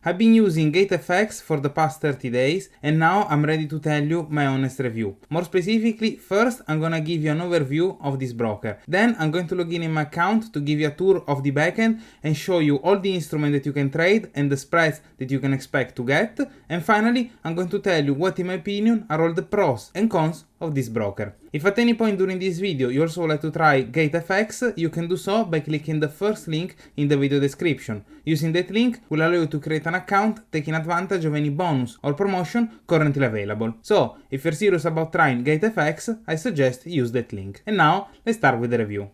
I've been using GatesFX for the past 30 days and now I'm ready to tell you my honest review. More specifically, first I'm gonna give you an overview of this broker. Then I'm going to log in my account to give you a tour of the backend and show you all the instruments that you can trade and the spreads that you can expect to get. And finally, I'm going to tell you what in my opinion are all the pros and cons of this broker. If at any point during this video you also would like to try GatesFX, you can do so by clicking the first link in the video description. Using that link will allow you to create an account taking advantage of any bonus or promotion currently available. So, if you're serious about trying GatesFX, I suggest use that link. And now, let's start with the review.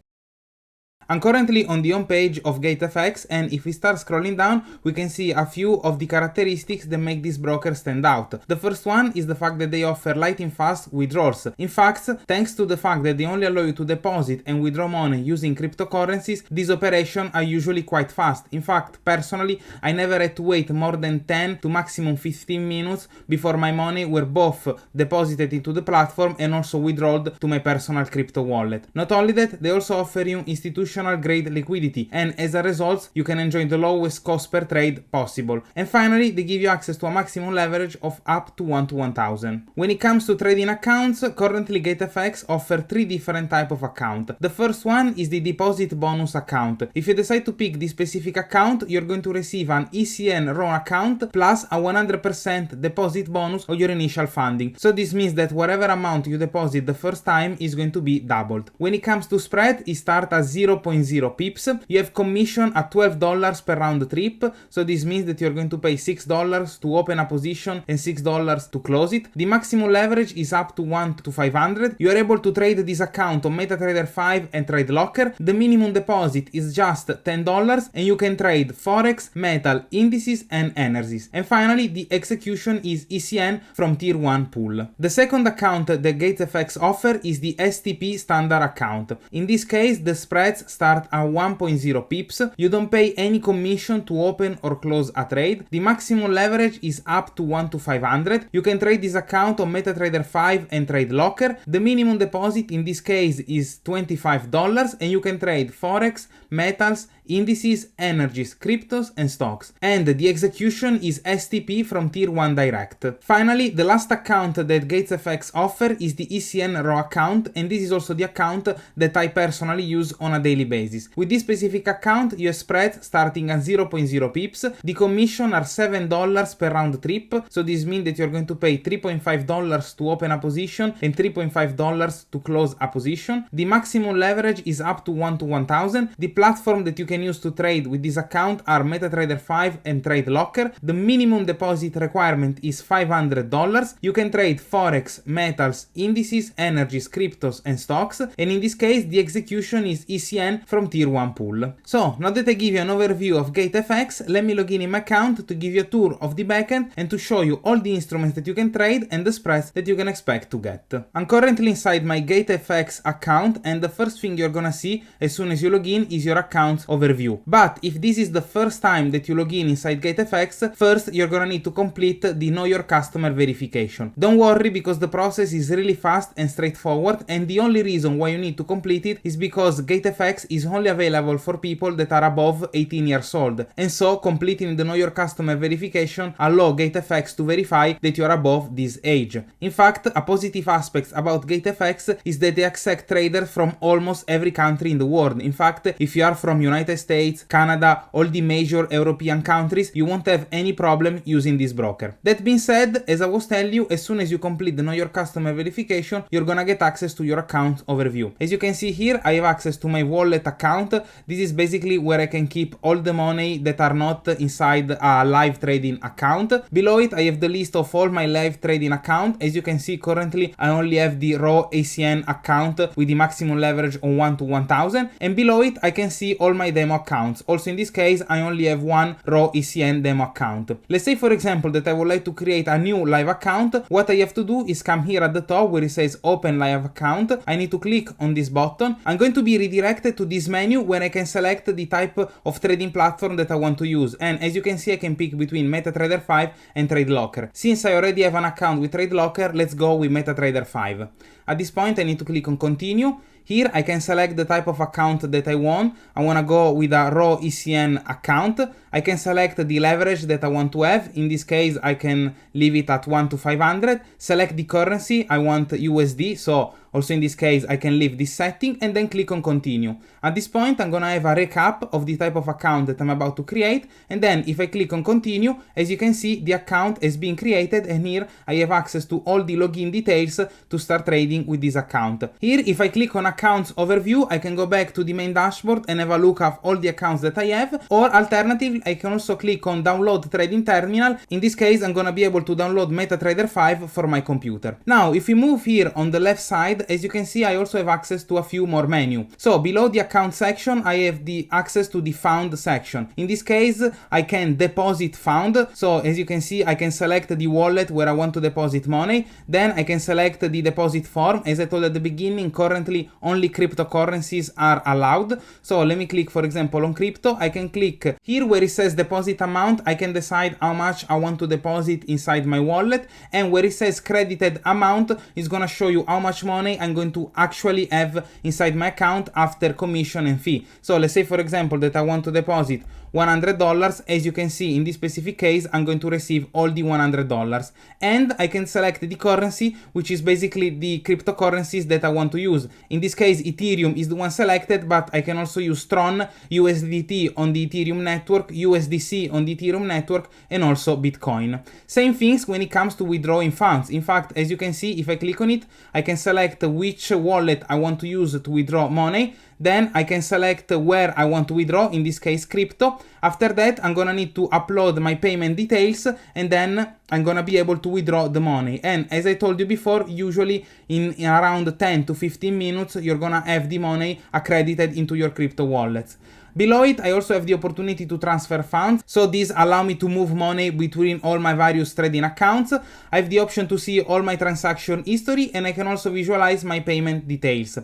I'm currently on the home page of GatesFX, and if we start scrolling down, we can see a few of the characteristics that make this broker stand out. The first one is the fact that they offer lightning fast withdrawals. In fact, thanks to the fact that they only allow you to deposit and withdraw money using cryptocurrencies, these operations are usually quite fast. In fact, personally, I never had to wait more than 10 to maximum 15 minutes before my money were both deposited into the platform and also withdrawn to my personal crypto wallet. Not only that, they also offer you institutional grade liquidity, and as a result you can enjoy the lowest cost per trade possible. And finally, they give you access to a maximum leverage of up to 1 to 1000. When it comes to trading accounts, currently GatesFX offer 3 different types of account. The first one is the deposit bonus account. If you decide to pick this specific account, you're going to receive an ECN raw account plus a 100% deposit bonus of your initial funding. So this means that whatever amount you deposit the first time is going to be doubled. When it comes to spread, it starts at 0.0 pips. You have commission at $12 per round trip, so this means that you're going to pay $6 to open a position and $6 to close it. The maximum leverage is up to 1 to 500. You are able to trade this account on MetaTrader 5 and TradeLocker. The minimum deposit is just $10 and you can trade forex, metal, indices and energies. And finally, the execution is ECN from tier 1 pool. The second account that GatesFX offer is the STP standard account. In this case, the spreads start at 1.0 pips. You don't pay any commission to open or close a trade. The maximum leverage is up to 1 to 500. You can trade this account on MetaTrader 5 and TradeLocker. The minimum deposit in this case is $25 and you can trade forex, metals, indices, energies, cryptos and stocks. And the execution is STP from tier 1 direct. Finally, the last account that GatesFX offer is the ECN raw account, and this is also the account that I personally use on a daily basis. With this specific account, you have spread starting at 0.0 pips. The commission are $7 per round trip, so this means that you're going to pay $3.5 to open a position and $3.5 to close a position. The maximum leverage is up to 1 to 1000. The platform that you can use to trade with this account are MetaTrader 5 and TradeLocker. The minimum deposit requirement is $500. You can trade forex, metals, indices, energies, cryptos and stocks, and in this case the execution is ECN from tier 1 pool. So now that I give you an overview of GatesFX, let me log in my account to give you a tour of the backend and to show you all the instruments that you can trade and the spreads that you can expect to get. I'm currently inside my GatesFX account, and the first thing you're gonna see as soon as you log in is your account overview. But if this is the first time that you log in inside GatesFX, first you're gonna need to complete the Know Your Customer verification. Don't worry, because the process is really fast and straightforward, and the only reason why you need to complete it is because GatesFX is only available for people that are above 18 years old, and so completing the Know Your Customer verification allows GatesFX to verify that you are above this age. In fact, a positive aspect about GatesFX is that they accept traders from almost every country in the world. In fact, if you are from United States, Canada, all the major European countries, you won't have any problem using this broker. That being said, as I was telling you, as soon as you complete the Know Your Customer verification, you're gonna get access to your account overview. As you can see here, I have access to my wallet account. This is basically where I can keep all the money that are not inside a live trading account. Below it, I have the list of all my live trading account. As you can see, currently I only have the raw ACN account with the maximum leverage of 1 to 1000, and below it I can see all my demo accounts. Also in this case, I only have one raw ECN demo account. Let's say for example that I would like to create a new live account. What I have to do is come here at the top where it says open live account. I need to click on this button. I'm going to be redirected to this menu where I can select the type of trading platform that I want to use, and as you can see I can pick between MetaTrader 5 and TradeLocker. Since I already have an account with TradeLocker, let's go with MetaTrader 5. At this point I need to click on continue. Here I can select the type of account that I want. I want to go with a raw ECN account. I can select the leverage that I want to have. In this case, I can leave it at 1 to 500. Select the currency. I want USD, so also in this case, I can leave this setting and then click on continue. At this point, I'm gonna have a recap of the type of account that I'm about to create. And then if I click on continue, as you can see, the account has been created and here I have access to all the login details to start trading with this account. Here, if I click on accounts overview, I can go back to the main dashboard and have a look at all the accounts that I have. Or alternatively, I can also click on download trading terminal. In this case, I'm gonna be able to download MetaTrader 5 for my computer. Now, if we move here on the left side, as you can see, I also have access to a few more menus. So below the account section, I have the access to the found section. In this case, I can deposit found. So as you can see, I can select the wallet where I want to deposit money. Then I can select the deposit form. As I told at the beginning, currently only cryptocurrencies are allowed. So let me click, for example, on crypto. I can click here where it says deposit amount. I can decide how much I want to deposit inside my wallet. And where it says credited amount, it's gonna show you how much money I'm going to actually have inside my account after commission and fee. So let's say, for example, that I want to deposit $100. As you can see, in this specific case, I'm going to receive all the $100. And I can select the currency, which is basically the cryptocurrencies that I want to use. In this case, Ethereum is the one selected, but I can also use Tron, USDT on the Ethereum network, USDC on the Ethereum network, and also Bitcoin. Same things when it comes to withdrawing funds. In fact, as you can see, if I click on it, I can select which wallet I want to use to withdraw money. Then I can select where I want to withdraw, in this case crypto. After that, I'm gonna need to upload my payment details and then I'm gonna be able to withdraw the money. And as I told you before, usually in around 10 to 15 minutes, you're gonna have the money accredited into your crypto wallets. Below it, I also have the opportunity to transfer funds, so these allow me to move money between all my various trading accounts. I have the option to see all my transaction history and I can also visualize my payment details.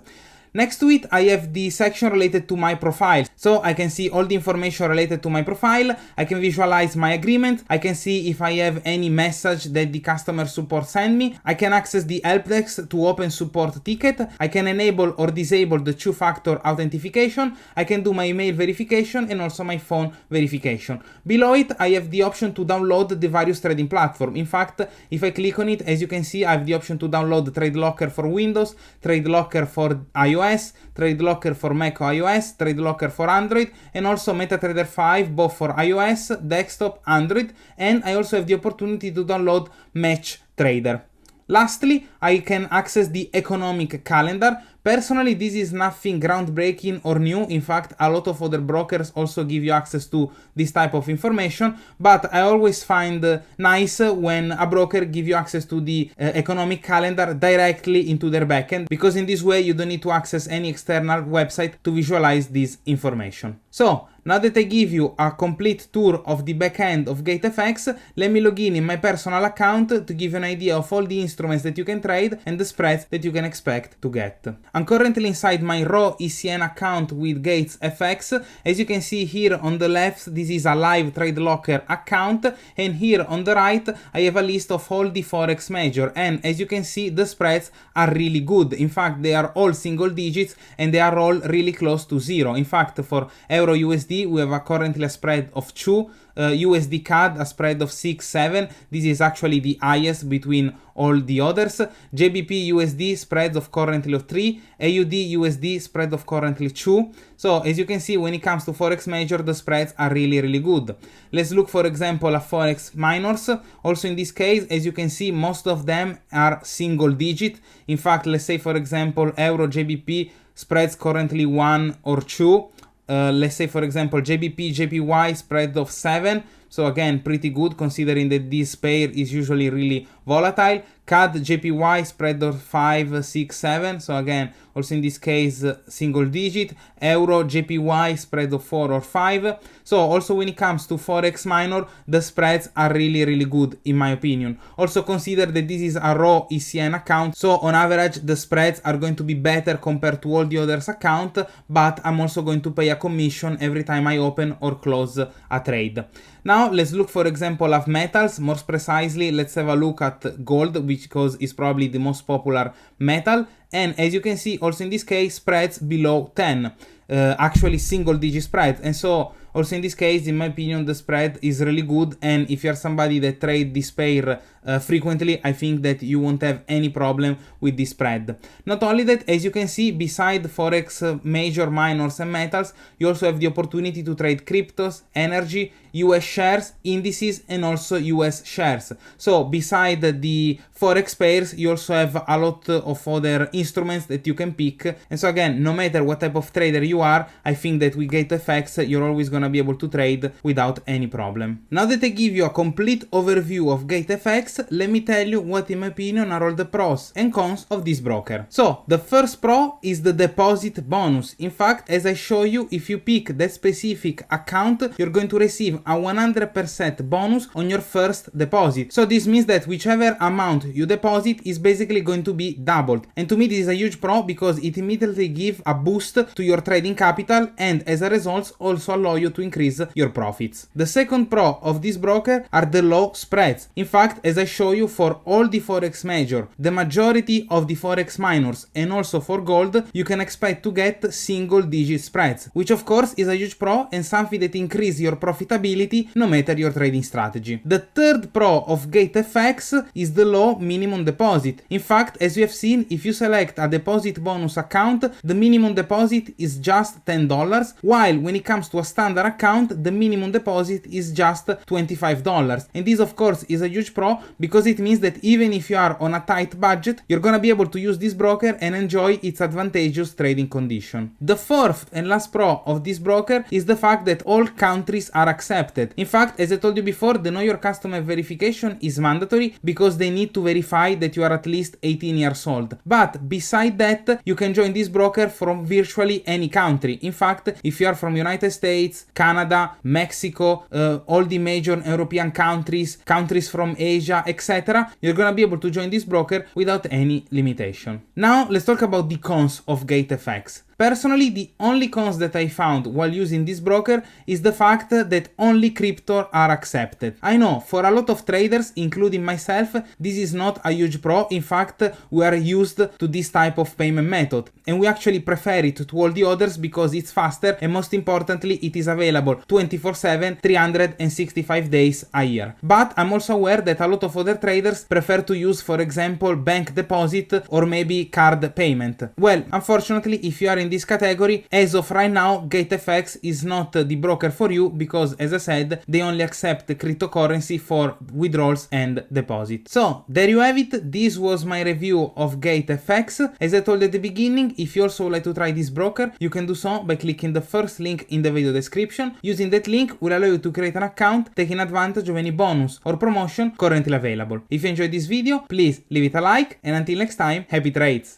Next to it, I have the section related to my profile. So I can see all the information related to my profile. I can visualize my agreement. I can see if I have any message that the customer support sent me. I can access the help desk to open support ticket. I can enable or disable the two-factor authentication. I can do my email verification and also my phone verification. Below it, I have the option to download the various trading platforms. In fact, if I click on it, as you can see, I have the option to download TradeLocker for Windows, TradeLocker for iOS, TradeLocker for Mac iOS, TradeLocker for Android, and also MetaTrader 5 both for iOS, desktop, Android, and I also have the opportunity to download Match Trader. Lastly, I can access the economic calendar. Personally, this is nothing groundbreaking or new. In fact, a lot of other brokers also give you access to this type of information, but I always find nice when a broker gives you access to the economic calendar directly into their backend, because in this way you don't need to access any external website to visualize this information. So, now that I give you a complete tour of the backend of GatesFX, let me log in my personal account to give you an idea of all the instruments that you can trade and the spreads that you can expect to get. I'm currently inside my raw ECN account with GatesFX. As you can see here on the left, this is a live TradeLocker account, and here on the right, I have a list of all the forex major, and as you can see, the spreads are really good. In fact, they are all single digits and they are all really close to zero. In fact, for Euro USD, we have currently a spread of 2, USD CAD a spread of 6-7. This is actually the highest between all the others. JBP USD spread of currently of 3, AUD USD spread of currently 2. So as you can see, when it comes to forex major, the spreads are really good. Let's look, for example, at forex minors. Also in this case, as you can see, most of them are single digit. In fact, let's say, for example, Euro JBP spreads currently 1 or 2. Let's say, for example, JBP JPY spread of 7. So again, pretty good considering that this pair is usually really volatile. CAD JPY spread of 5, 6, 7. So again, also in this case, single digit. Euro JPY spread of 4 or 5. So also when it comes to forex minor, the spreads are really good in my opinion. Also consider that this is a raw ECN account. So on average, the spreads are going to be better compared to all the others account, but I'm also going to pay a commission every time I open or close a trade. Now let's look, for example, at metals. More precisely, let's have a look at gold, which because it's probably the most popular metal. And as you can see, also in this case, spreads below 10, actually single digit spreads. And so also in this case, in my opinion, the spread is really good, and if you're somebody that trade this pair frequently, I think that you won't have any problem with this spread. Not only that, as you can see, beside forex, major, minors and metals, you also have the opportunity to trade cryptos, energy, US shares, indices and also US shares. So beside the forex pairs, you also have a lot of other instruments that you can pick. And so again, no matter what type of trader you are, I think that with GatesFX you're always gonna be able to trade without any problem. Now that I give you a complete overview of GatesFX, let me tell you what in my opinion are all the pros and cons of this broker. So the first pro is the deposit bonus. In fact, as I show you, if you pick that specific account, you're going to receive a 100% bonus on your first deposit. So this means that whichever amount you deposit is basically going to be doubled. And to me this is a huge pro because it immediately gives a boost to your trading capital and as a result also allow you to increase your profits. The second pro of this broker are the low spreads. In fact, as I show you, for all the forex major, the majority of the forex minors and also for gold, you can expect to get single digit spreads, which of course is a huge pro and something that increases your profitability no matter your trading strategy. The third pro of GatesFX is the low minimum deposit. In fact, as you have seen, if you select a deposit bonus account, the minimum deposit is just $10, while when it comes to a standard account, the minimum deposit is just $25. And this of course is a huge pro because it means that even if you are on a tight budget, you're gonna be able to use this broker and enjoy its advantageous trading condition. The fourth and last pro of this broker is the fact that all countries are accepted. In fact, as I told you before, the know your customer verification is mandatory because they need to verify that you are at least 18 years old. But beside that, you can join this broker from virtually any country. In fact, if you are from United States, Canada, Mexico, all the major European countries, countries from Asia, etc., you're gonna be able to join this broker without any limitation. Now let's talk about the cons of GatesFX. Personally, the only cons that I found while using this broker is the fact that only crypto are accepted. I know for a lot of traders, including myself, this is not a huge pro. In fact, we are used to this type of payment method and we actually prefer it to all the others because it's faster and most importantly it is available 24/7, 365 days a year. But I'm also aware that a lot of other traders prefer to use, for example, bank deposit or maybe card payment. Well, unfortunately, if you are in this category, as of right now, GatesFX is not the broker for you because, as I said, they only accept cryptocurrency for withdrawals and deposits. So there you have it. This was my review of GatesFX. As I told at the beginning, if you also would like to try this broker, you can do so by clicking the first link in the video description. Using that link will allow you to create an account, taking advantage of any bonus or promotion currently available. If you enjoyed this video, please leave it a like, and until next time, happy trades!